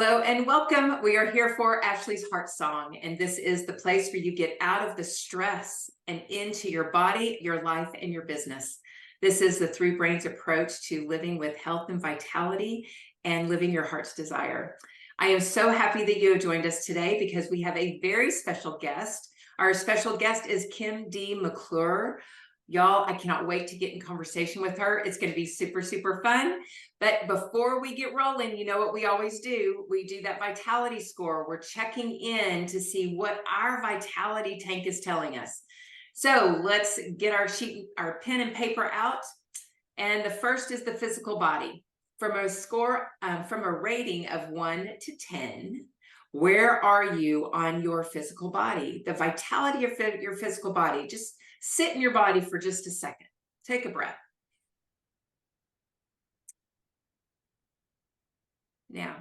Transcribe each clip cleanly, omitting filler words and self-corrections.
Hello and welcome. We are here for Ashley's Heart Song, and this is the place where you get out of the stress and into your body, your life, and your business. This is the Three Brains approach to living with health and vitality and living your heart's desire. I am so happy that you have joined us today because we have a very special guest. Our special guest is Kim McClure. Y'all, I cannot wait to get in conversation with her. It's going to be super, super fun. But before we get rolling, you know what we always do? We do that vitality score. We're checking in to see what our vitality tank is telling us. So let's get our pen and paper out. And the first is the physical body. From a score, from a rating of 1 to 10, where are you on your physical body? The vitality of your physical body. Just sit in your body for just a second. Take a breath. Now,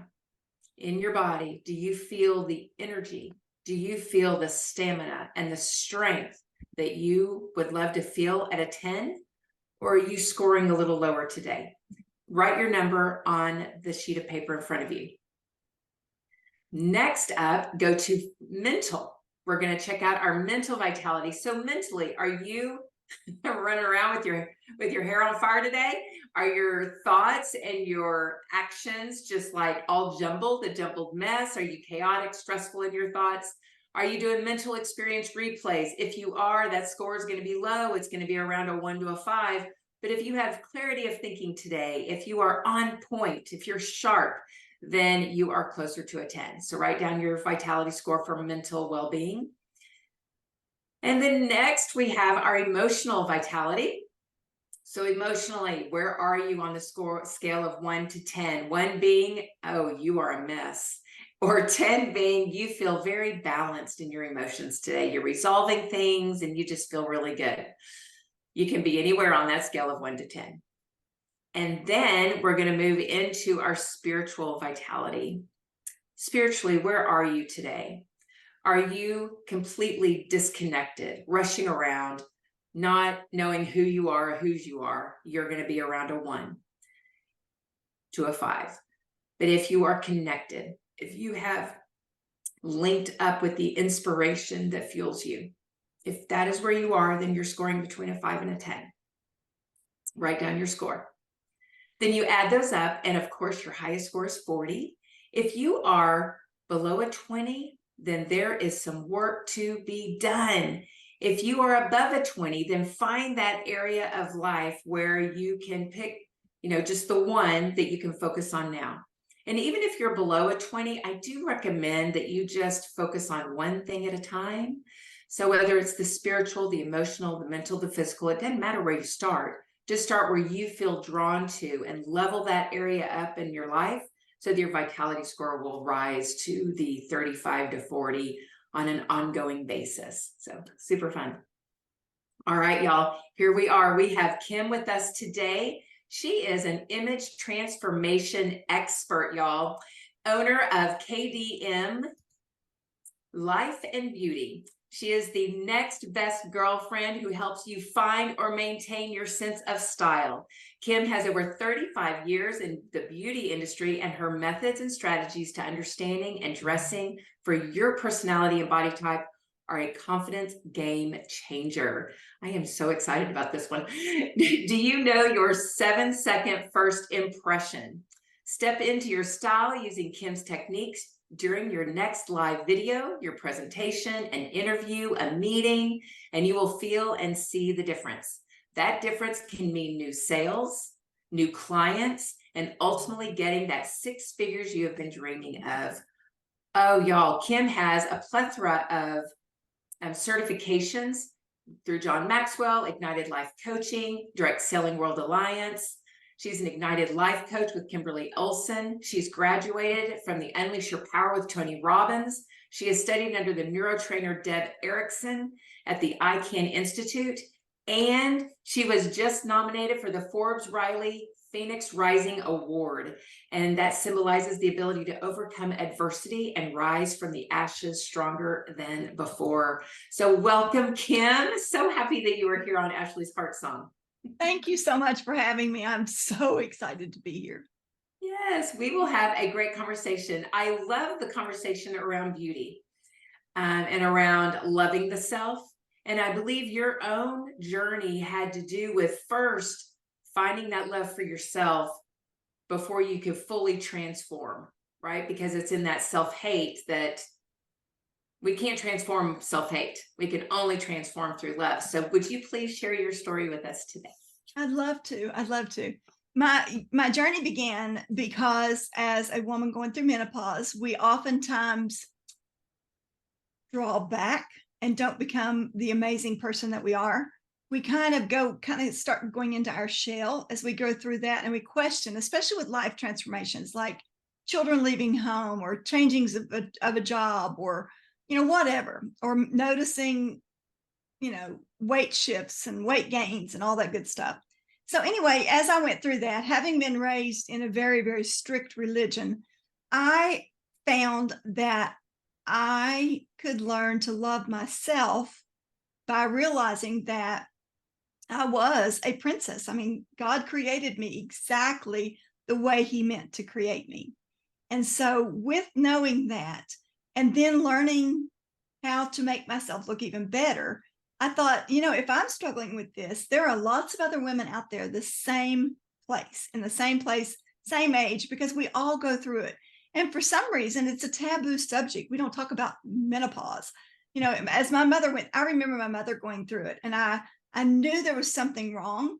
in your body, do you feel the energy? Do you feel the stamina and the strength that you would love to feel at a 10? Or are you scoring a little lower today? Write your number on the sheet of paper in front of you. Next up, go to mental. We're going to check out our mental vitality. So mentally, are you running around with your hair on fire today? Are your thoughts and your actions just like all jumbled, a jumbled mess? Are you chaotic, stressful in your thoughts? Are you doing mental experience replays? If you are, that score is going to be low. It's going to be around a 1 to a 5. But if you have clarity of thinking today, if you are on point, if you're sharp, then you are closer to a 10. So write down your vitality score for mental well-being. And then next we have our emotional vitality. So emotionally, where are you on the scale of 1 to 10? 1 being, oh, you are a mess. Or 10 being, you feel very balanced in your emotions today. You're resolving things and you just feel really good. You can be anywhere on that scale of 1 to 10. And then we're going to move into our spiritual vitality. Spiritually, where are you today? Are you completely disconnected, rushing around, not knowing who you are or whose you are? You're going to be around a 1 to a 5. But if you are connected, if you have linked up with the inspiration that fuels you, if that is where you are, then you're scoring between a 5 and a 10. Write down your score. Then you add those up, and of course, your highest score is 40. If you are below a 20, then there is some work to be done. If you are above a 20, then find that area of life where you can pick, just the one that you can focus on now. And even if you're below a 20, I do recommend that you just focus on one thing at a time. So whether it's the spiritual, the emotional, the mental, the physical, it doesn't matter where you start. Just start where you feel drawn to and level that area up in your life so that your vitality score will rise to the 35 to 40 on an ongoing basis. So super fun. All right, y'all, here we are. We have Kim with us today. She is an image transformation expert, y'all, owner of KDM Life and Beauty. She is the next best girlfriend who helps you find or maintain your sense of style. Kim has over 35 years in the beauty industry, and her methods and strategies to understanding and dressing for your personality and body type are a confidence game changer. I am so excited about this one. Do you know your 7-second first impression? Step into your style using Kim's techniques during your next live video, your presentation, an interview, a meeting, and you will feel and see the difference. That difference can mean new sales, new clients, and ultimately getting that 6 figures you have been dreaming of. Oh, y'all, Kim has a plethora of certifications through John Maxwell, Ignited Life Coaching, Direct Selling World Alliance. She's an Ignited Life Coach with Kimberly Olson. She's graduated from the Unleash Your Power with Tony Robbins. She has studied under the neurotrainer Deb Erickson at the I Can Institute. And she was just nominated for the Forbes Riley Phoenix Rising Award. And that symbolizes the ability to overcome adversity and rise from the ashes stronger than before. So welcome, Kim. So happy that you are here on Ashley's Heart Song. Thank you so much for having me. I'm so excited to be here. Yeah. Yes, we will have a great conversation. I love the conversation around beauty, and around loving the self. And I believe your own journey had to do with first finding that love for yourself before you could fully transform, right? Because it's in that self hate that we can't transform self hate. We can only transform through love. So, would you please share your story with us today? I'd love to. I'd love to. My journey began because as a woman going through menopause, we oftentimes draw back and don't become the amazing person that we are. We kind of start going into our shell as we go through that, and we question, especially with life transformations like children leaving home or changings of a job, or whatever, or noticing weight shifts and weight gains and all that good stuff. So anyway, as I went through that, having been raised in a very, very strict religion, I found that I could learn to love myself by realizing that I was a princess. I mean, God created me exactly the way he meant to create me. And so with knowing that, and then learning how to make myself look even better, I thought, if I'm struggling with this, there are lots of other women out there in the same place, same age, because we all go through it. And for some reason, it's a taboo subject. We don't talk about menopause. As my mother went, I remember my mother going through it, and I knew there was something wrong,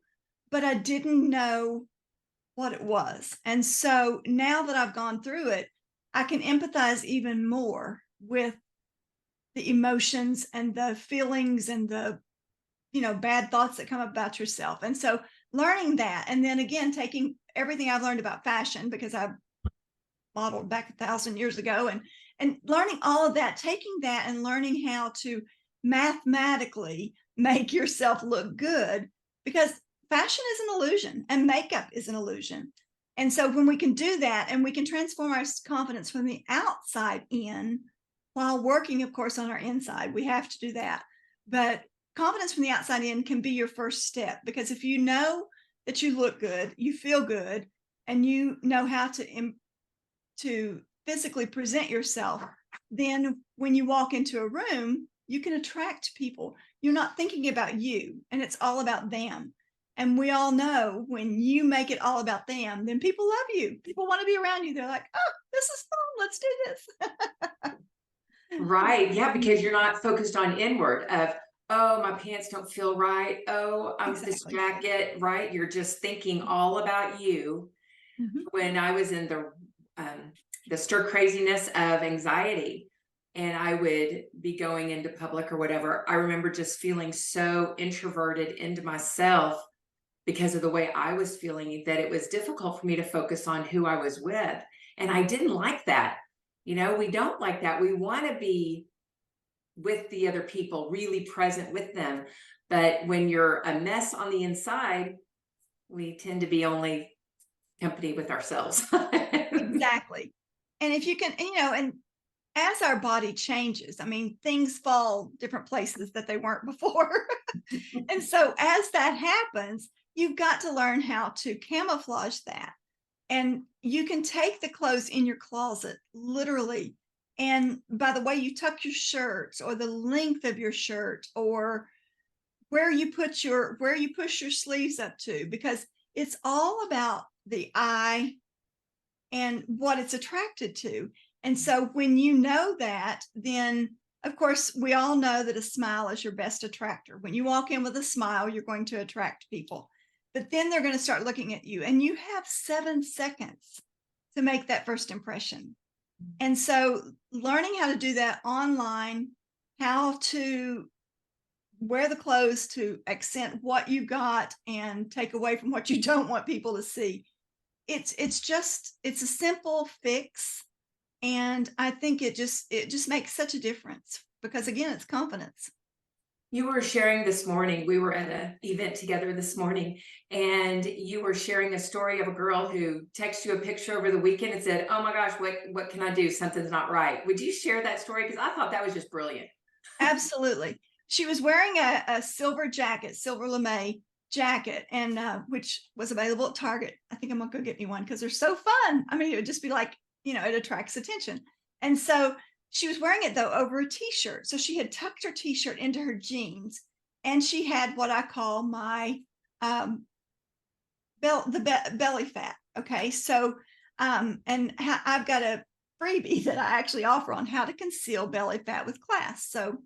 but I didn't know what it was. And so now that I've gone through it, I can empathize even more with the emotions and the feelings and the bad thoughts that come up about yourself. And so learning that, and then again taking everything I've learned about fashion, because I modeled back 1,000 years ago, and learning all of that, taking that and learning how to mathematically make yourself look good, because fashion is an illusion and makeup is an illusion. And so when we can do that, and we can transform our confidence from the outside in, while working, of course, on our inside, we have to do that. But confidence from the outside in can be your first step, because if you know that you look good, you feel good, and you know how to physically present yourself, then when you walk into a room, you can attract people. You're not thinking about you, and it's all about them. And we all know when you make it all about them, then people love you. People want to be around you. They're like, oh, this is fun. Let's do this. Right. Yeah, because you're not focused on inward of, oh, my pants don't feel right. Oh, this Exactly. jacket, right? You're just thinking all about you. Mhm. When I was in the stir craziness of anxiety, and I would be going into public or whatever, I remember just feeling so introverted into myself because of the way I was feeling, that it was difficult for me to focus on who I was with. And I didn't like that. We don't like that. We want to be with the other people, really present with them. But when you're a mess on the inside, we tend to be only company with ourselves. Exactly. And if you can, and as our body changes, I mean, things fall different places that they weren't before. And so as that happens, you've got to learn how to camouflage that. And you can take the clothes in your closet, literally. And by the way you tuck your shirts, or the length of your shirt, or where you push your sleeves up to, because it's all about the eye and what it's attracted to. And so when you know that, then of course we all know that a smile is your best attractor. When you walk in with a smile, you're going to attract people. But then they're going to start looking at you, and you have 7 seconds to make that first impression. And so learning how to do that online, how to wear the clothes to accent what you got and take away from what you don't want people to see. It's a simple fix, and I think it just makes such a difference, because again, it's confidence. You were sharing this morning, we were at an event together this morning, and you were sharing a story of a girl who texted you a picture over the weekend and said, oh my gosh, what can I do? Something's not right. Would you share that story? Because I thought that was just brilliant. Absolutely. She was wearing a silver jacket, silver lame jacket, and which was available at Target. I think I'm gonna go get me one because they're so fun. I mean, it would just be like, it attracts attention. And so she was wearing it though over a t-shirt. So she had tucked her t-shirt into her jeans, and she had what I call my um belly fat. Okay. So I've got a freebie that I actually offer on how to conceal belly fat with class. So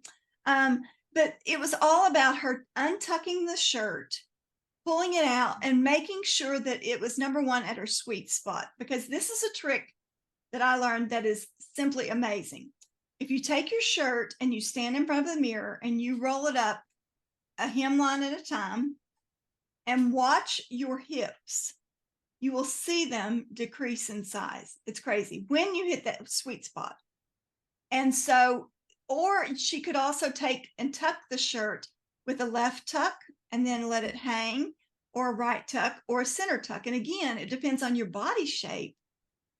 but it was all about her untucking the shirt, pulling it out, and making sure that it was, number one, at her sweet spot, because this is a trick that I learned that is simply amazing. If you take your shirt and you stand in front of the mirror and you roll it up a hemline at a time and watch your hips, you will see them decrease in size. It's crazy when you hit that sweet spot. And so, or she could also take and tuck the shirt with a left tuck and then let it hang, or a right tuck, or a center tuck. And again, it depends on your body shape,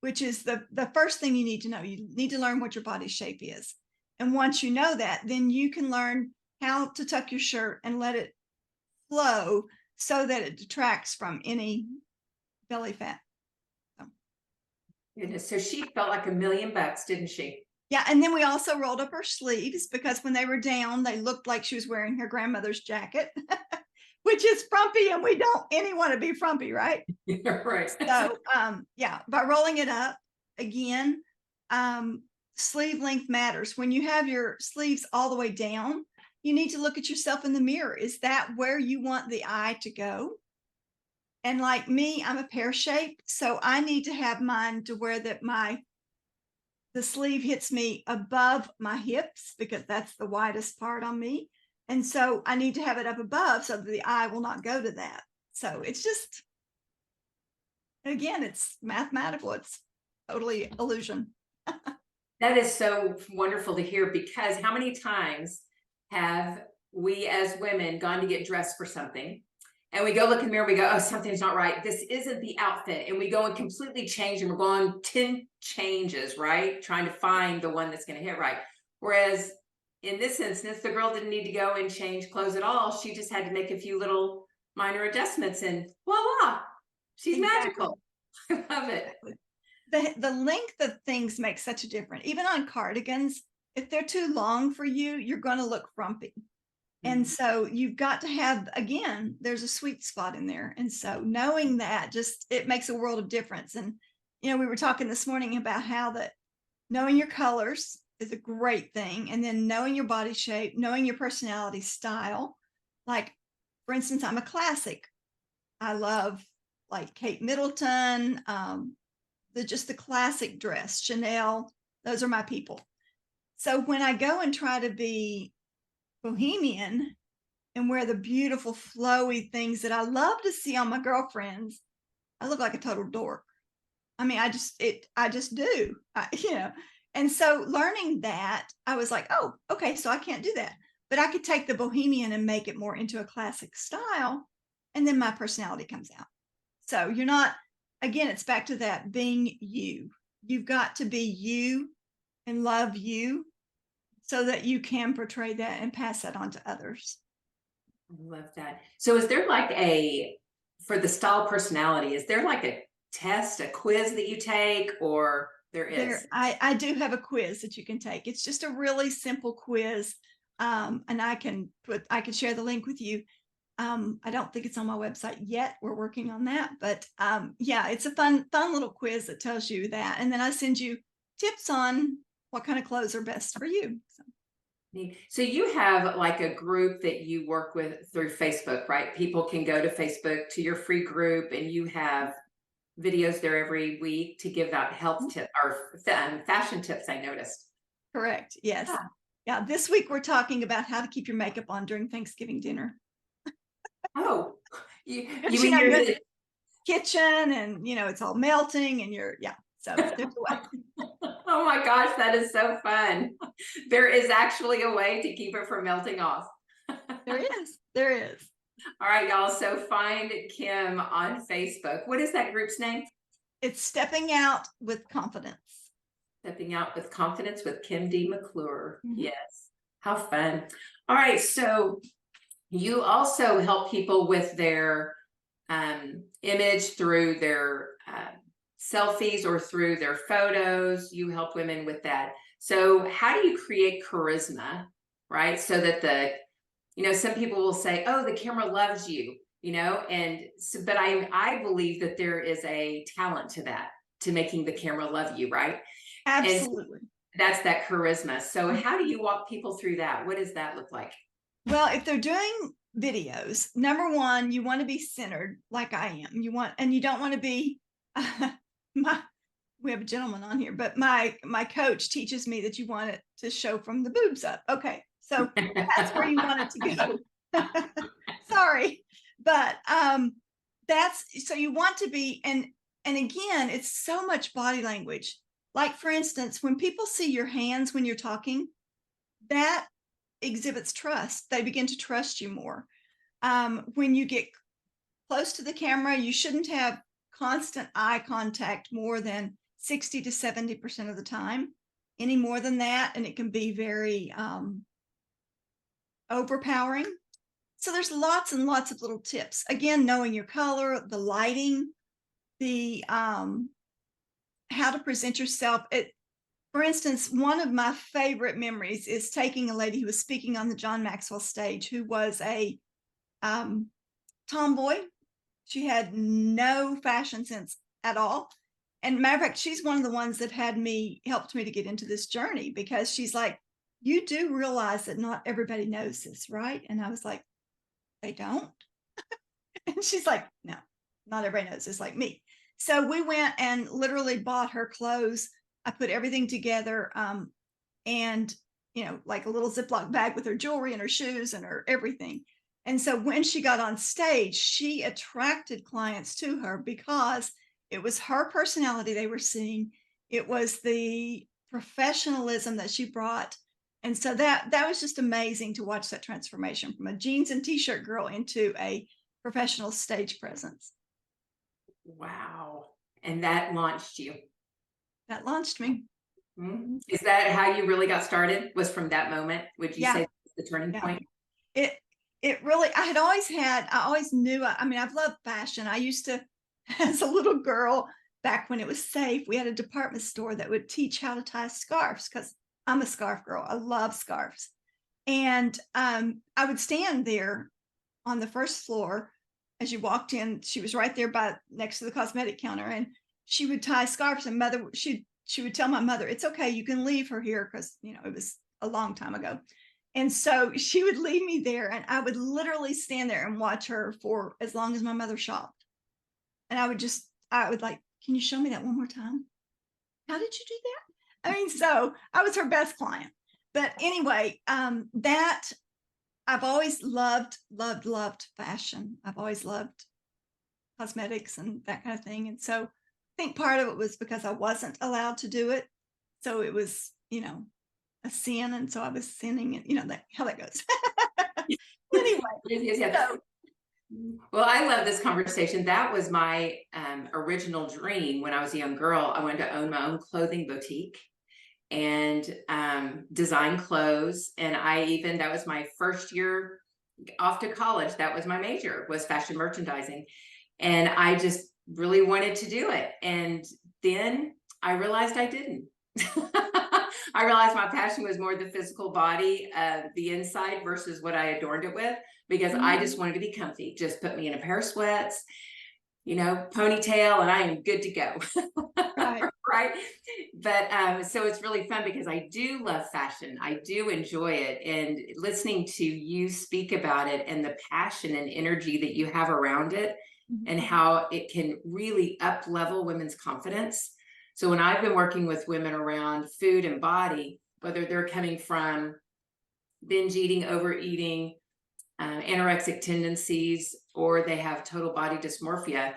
which is the first thing you need to know. You need to learn what your body shape is. And once you know that, then you can learn how to tuck your shirt and let it flow so that it detracts from any belly fat. Goodness. So she felt like $1,000,000, didn't she? Yeah, and then we also rolled up her sleeves, because when they were down, they looked like she was wearing her grandmother's jacket, which is frumpy, and we don't want to be frumpy, right? Right. So yeah, by rolling it up again, sleeve length matters. When you have your sleeves all the way down, you need to look at yourself in the mirror. Is that where you want the eye to go? And like me, I'm a pear shape, so I need to have mine to where the sleeve hits me above my hips, because that's the widest part on me. And so I need to have it up above so that the eye will not go to that. So it's just, again, it's mathematical. It's totally illusion. That is so wonderful to hear, because how many times have we as women gone to get dressed for something, and we go look in the mirror, we go, oh, something's not right. This isn't the outfit. And we go and completely change, and we're going 10 changes, right? Trying to find the one that's going to hit right. Whereas in this instance, the girl didn't need to go and change clothes at all. She just had to make a few little minor adjustments, and voila, she's magical. I love it. The length of things makes such a difference. Even on cardigans, if they're too long for you, you're going to look frumpy. And so you've got to have, again, there's a sweet spot in there. And so knowing that, just, it makes a world of difference. And, we were talking this morning about how that knowing your colors is a great thing. And then knowing your body shape, knowing your personality style. Like, for instance, I'm a classic. I love like Kate Middleton, just the classic dress, Chanel. Those are my people. So when I go and try to be bohemian and wear the beautiful flowy things that I love to see on my girlfriends, I look like a total dork. I mean, I just do, And so learning that, I was like, oh, okay, so I can't do that, but I could take the bohemian and make it more into a classic style, and then my personality comes out. So you're not, again, it's back to that being you. You've got to be you and love you, so that you can portray that and pass that on to others. I love that. So is there like for the style personality, is there like a test, a quiz that you take, or there is? I do have a quiz that you can take. It's just a really simple quiz. And I can share the link with you. I don't think it's on my website yet. We're working on that, but yeah, it's a fun little quiz that tells you that. And then I send you tips on what kind of clothes are best for you. So you have like a group that you work with through Facebook, right? People can go to Facebook to your free group, and you have videos there every week to give out health tips or fashion tips, I noticed. Correct. Yes. Yeah. This week we're talking about how to keep your makeup on during Thanksgiving dinner. Oh, you you're mean in the kitchen, and it's all melting, and so there's a way. Oh my gosh, that is so fun. There is actually a way to keep it from melting off. There is. All right, y'all. So find Kim on Facebook. What is that group's name? It's Stepping Out with Confidence. Stepping Out with Confidence with Kim D. McClure. Yes. How fun. All right. So you also help people with their image through their selfies or through their photos. You help women with that. So how do you create charisma, right? So that some people will say, oh, the camera loves you, and so, but I believe that there is a talent to that, to making the camera love you, right? And so Absolutely. that's that charisma. So how do you walk people through that? What does that look like? Well, if they're doing videos, number one, you want to be centered like I am. And you don't want to be my we have a gentleman on here, but my coach teaches me that you want it to show from the boobs up. Okay. So that's where you want it to go. Sorry. But that's so you want to be, and again, it's so much body language. Like for instance, when people see your hands when you're talking, that exhibits trust. They begin to trust you more. When you get close to the camera, you shouldn't have constant eye contact more than 60 to 70% of the time. Any more than that, and it can be very overpowering. So there's lots and lots of little tips. Again, knowing your color, the lighting, the how to present yourself. For instance, one of my favorite memories is taking a lady who was speaking on the John Maxwell stage, who was a tomboy. She had no fashion sense at all. And matter of fact, she's one of the ones that helped me to get into this journey, because she's like, you do realize that not everybody knows this, right? And I was like, they don't. And she's like, no, not everybody knows this like me. So we went and literally bought her clothes. I put everything together, and like a little Ziploc bag with her jewelry and her shoes and her everything. And so when she got on stage, she attracted clients to her because it was her personality they were seeing. It was the professionalism that she brought. And so that was just amazing to watch that transformation from a jeans and t-shirt girl into a professional stage presence. Wow. And that launched you. That launched me. Mhm. Is that how you really got started? Was from that moment? Would you Yeah. say the turning Yeah. point? It really, I always knew, I mean, I've loved fashion. I used to, as a little girl, back when it was safe, we had a department store that would teach how to tie scarves, because I'm a scarf girl. I love scarves. And I would stand there on the first floor as you walked in. She was right there next to the cosmetic counter, and she would tie scarves. And she would tell my mother, it's okay, you can leave her here, because it was a long time ago. And so she would leave me there, and I would literally stand there and watch her for as long as my mother shopped. And I would like, can you show me that one more time? How did you do that? I mean, so I was her best client. But anyway, that I've always loved fashion. I've always loved cosmetics and that kind of thing. And so I think part of it was because I wasn't allowed to do it. So it was, a sin. And so I was sinning, and how that goes. Anyway, Yes, yes. so Well, I love this conversation. That was my original dream when I was a young girl. I wanted to own my own clothing boutique and design clothes. And that was my first year off to college. That was my major, was fashion merchandising. And I just really wanted to do it. And then I realized I didn't. I realized my passion was more the physical body, the inside, versus what I adorned it with, because I just wanted to be comfy. Just put me in a pair of sweats, ponytail, and I am good to go. right. Right. But so it's really fun because I do love fashion. I do enjoy it. And listening to you speak about it and the passion and energy that you have around it, and how it can really up level women's confidence. So when I've been working with women around food and body, whether they're coming from binge eating, overeating, anorexic tendencies, or they have total body dysmorphia,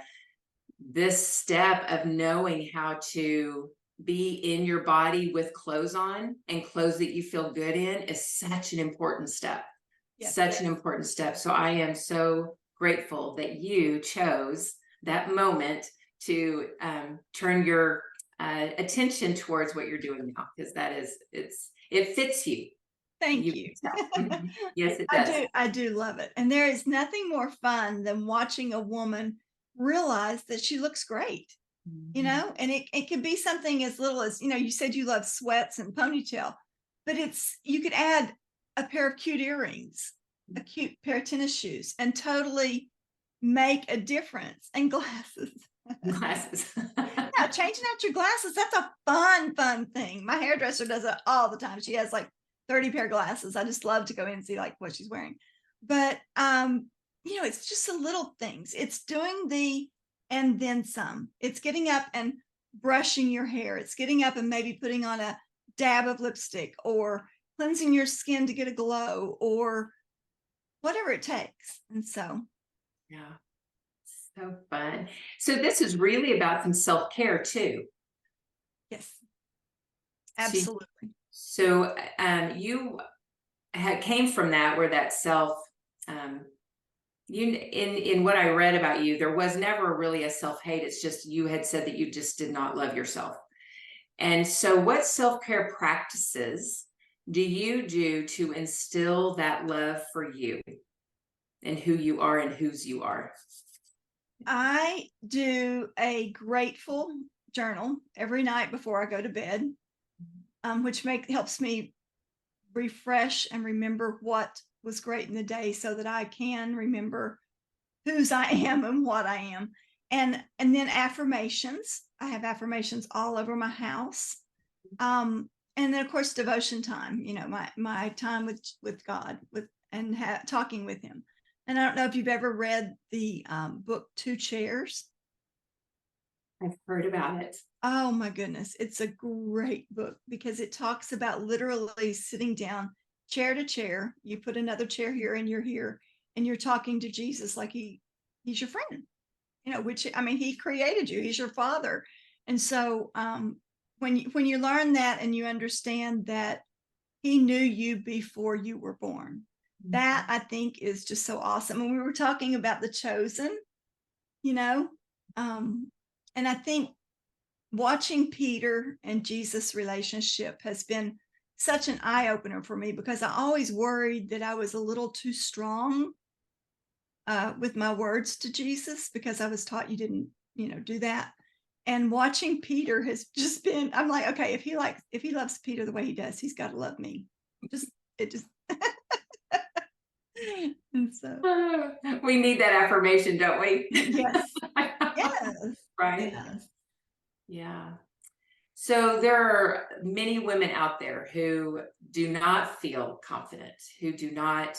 this step of knowing how to be in your body with clothes on and clothes that you feel good in is such an important step. Yes. Such an important step. So I am so grateful that you chose that moment to turn your attention towards what you're doing now, because it fits you. Thank you. Mhm. Yes, it does. I do love it. And there is nothing more fun than watching a woman realize that she looks great, Mhm. and it could be something as little as, you said you love sweats and ponytail, but you could add a pair of cute earrings, a cute pair of tennis shoes, and totally make a difference. And glasses. Glasses. Yeah, changing out your glasses, that's a fun thing. My hairdresser does it all the time. She has like 30 pair of glasses. I just love to go in and see like what she's wearing. But it's just the little things. It's doing the and then some. It's getting up and brushing your hair. It's getting up and maybe putting on a dab of lipstick, or cleansing your skin to get a glow, or whatever it takes. And so, Yeah, so fun. So this is really about some self-care too. yes, So, absolutely. you had came from that, where that self, um, in what I read about you, there was never really a self-hate. It's just you had said that you just did not love yourself. And so what self-care practices do you do to instill that love for you and who you are and whose you are? I do a grateful journal every night before I go to bed, which helps me refresh and remember what was great in the day, so that I can remember whose I am and what I am. And then affirmations. I have affirmations all over my house. And then of course devotion time, my time with God, talking with him. And I don't know if you've ever read the book Two Chairs. I've heard about it. Oh my goodness. It's a great book because it talks about literally sitting down chair to chair. You put another chair here and you're here, and you're talking to Jesus like he's your friend, which, I mean, he created you, he's your father. And so when you learn that and you understand that he knew you before you were born, that I think is just so awesome. And we were talking about the chosen, you know, and I think watching Peter and Jesus' relationship has been such an eye opener for me, because I always worried that I was a little too strong with my words to Jesus, because I was taught you didn't, do that. And watching Peter has just been, I'm like, okay, if he loves Peter the way he does, he's got to love me. It just, and so, We need that affirmation, don't we? yes, yes, Right? yes. Yeah. So there are many women out there who do not feel confident, who do not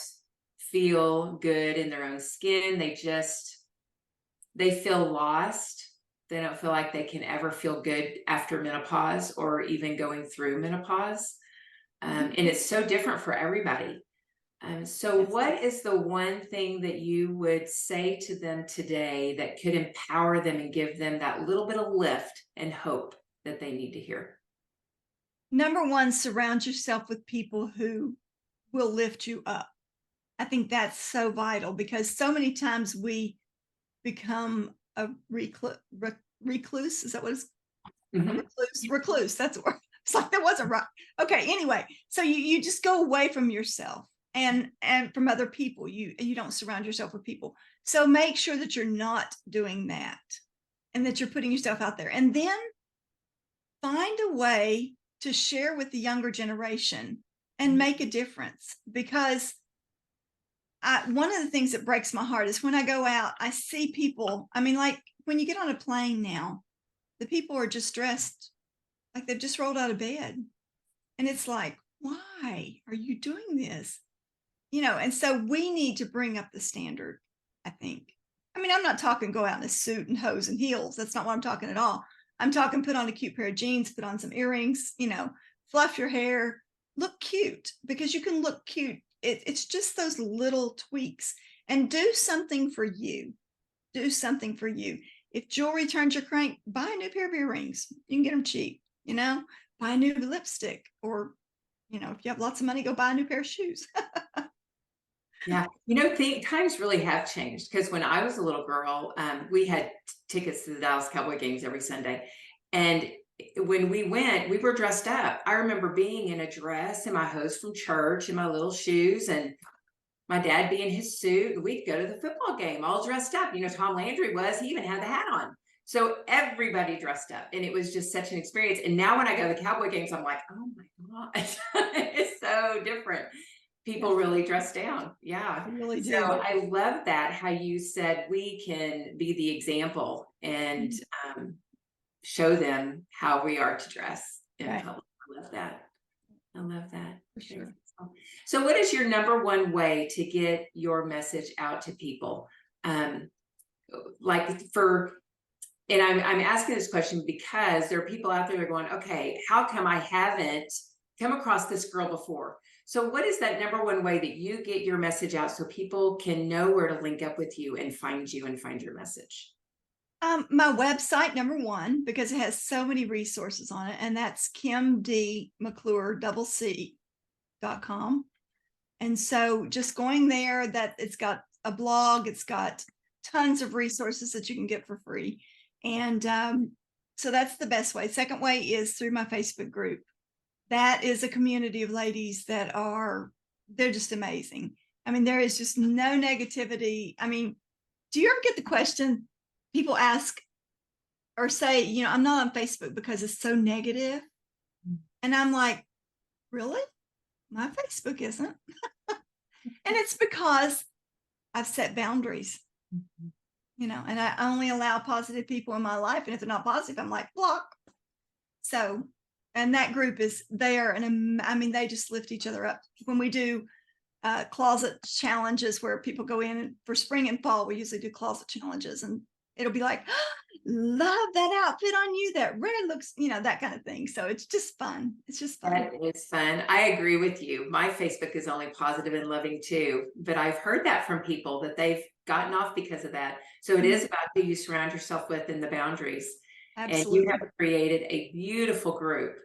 feel good in their own skin. They feel lost. They don't feel like they can ever feel good after menopause or even going through menopause. And it's so different for everybody. So Yes. what is the one thing that you would say to them today that could empower them and give them that little bit of lift and hope that they need to hear? Number one, surround yourself with people who will lift you up. I think that's so vital, because so many times we become a recluse. Is that what it's a Mhm. recluse? Recluse. That's a word. It's like that wasn't right. Okay. Anyway, so you just go away from yourself and from other people. You don't surround yourself with people. So make sure that you're not doing that, and that you're putting yourself out there. And then find a way to share with the younger generation and make a difference. Because one of the things that breaks my heart is when I go out, I see people. I mean, like when you get on a plane now, the people are just dressed like they've just rolled out of bed. And it's like, why are you doing this? And so we need to bring up the standard, I think. I mean, I'm not talking go out in a suit and hose and heels. That's not what I'm talking at all. I'm talking put on a cute pair of jeans, put on some earrings, fluff your hair, look cute, because you can look cute. It's just those little tweaks, and do something for you. Do something for you. If jewelry turns your crank, buy a new pair of earrings. You can get them cheap, buy a new lipstick, or, if you have lots of money, go buy a new pair of shoes. Yeah, times really have changed, because when I was a little girl, we had tickets to the Dallas Cowboy games every Sunday, and when we went, we were dressed up. I remember being in a dress and my hose from church and my little shoes, and my dad be in his suit. We'd go to the football game all dressed up. You know, Tom Landry was, he even had the hat on. So everybody dressed up, and it was just such an experience. And now when I go to the Cowboy games, I'm like, oh my gosh, it's so different. People really dress down. Yeah. I really So do. I love that, how you said we can be the example and show them how we are to dress in Right. public. I love that. I love that. For sure. So what is your number one way to get your message out to people? Like for, and I'm asking this question because there are people out there that are going, okay, how come I haven't come across this girl before? So what is that number one way that you get your message out so people can know where to link up with you and find your message? My website, number one, because it has so many resources on it, and that's kimdmcclure.com. And so just going there, that it's got a blog, it's got tons of resources that you can get for free. And so that's the best way. Second way is through my Facebook group. That is a community of ladies that they're just amazing. I mean, there is just no negativity. I mean, do you ever get the question people ask or say, you know, I'm not on Facebook because it's so negative? And I'm like, really? My Facebook isn't. And it's because I've set boundaries, you know, and I only allow positive people in my life. And if they're not positive, I'm like, block. So, and that group is there. And I mean, they just lift each other up. When we do closet challenges where people go in for spring and fall, we usually do closet challenges, and it'll be like, oh, love that outfit on you. That red looks, you know, that kind of thing. So it's just fun. It's just fun. That is fun. I agree with you. My Facebook is only positive and loving too, but I've heard that from people that they've gotten off because of that. So it is about who you surround yourself with and the boundaries. Absolutely. And you have created a beautiful group.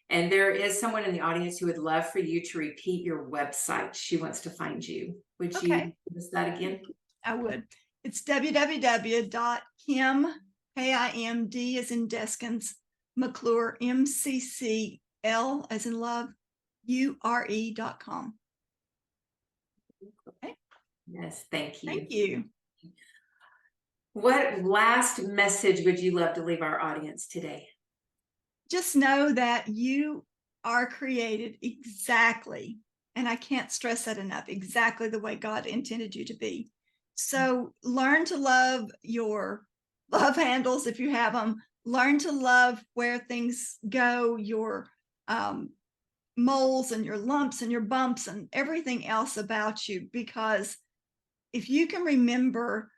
And there is someone in the audience who would love for you to repeat your website. She wants to find you. Would you give us that again? I would. It's www.kim, K-I-M-D as in Deskins, McClure, M-C-C-L as in love, U-R-E.com. Okay. Yes, thank you. Thank you. What last message would you love to leave our audience today? Just know that you are created exactly, and I can't stress that enough, exactly the way God intended you to be. So learn to love your love handles if you have them. Learn to love where things go, your moles and your lumps and your bumps and everything else about you, because if you can remember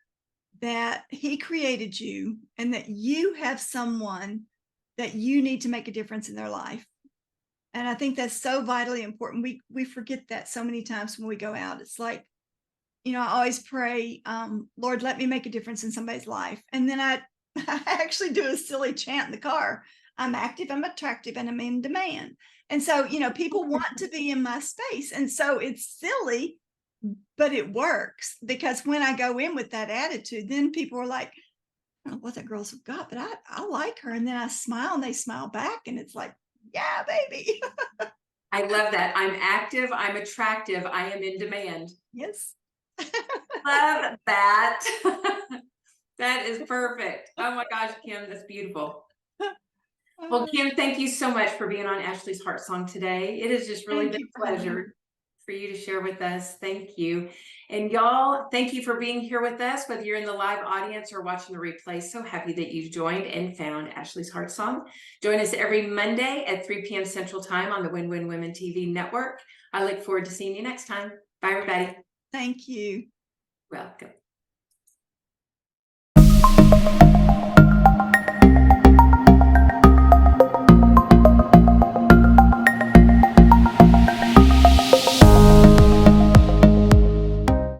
that He created you and that you have someone that you need to make a difference in their life. And I think that's so vitally important. We forget that so many times when we go out. It's like, you know, I always pray, Lord, let me make a difference in somebody's life. And then I actually do a silly chant in the car. I'm active, I'm attractive, and I'm in demand. And so, you know, people want to be in my space. And so it's silly, but it works, because when I go in with that attitude, then people are like, I don't know what that girl's got, but I like her. And then I smile and they smile back. And it's like, yeah, baby. I love that. I'm active, I'm attractive, I am in demand. Yes. Love that. That is perfect. Oh my gosh, Kim, that's beautiful. Well, Kim, thank you so much for being on Ashley's Heart Song today. It has just really been a pleasure for you to share with us. Thank you. And y'all, thank you for being here with us, whether you're in the live audience or watching the replay. So happy that you joined and found Ashley's Heart Song. Join us every Monday at 3 p.m. Central Time on the Win Win Women TV network. I look forward to seeing you next time. Bye, everybody. Thank you. Welcome.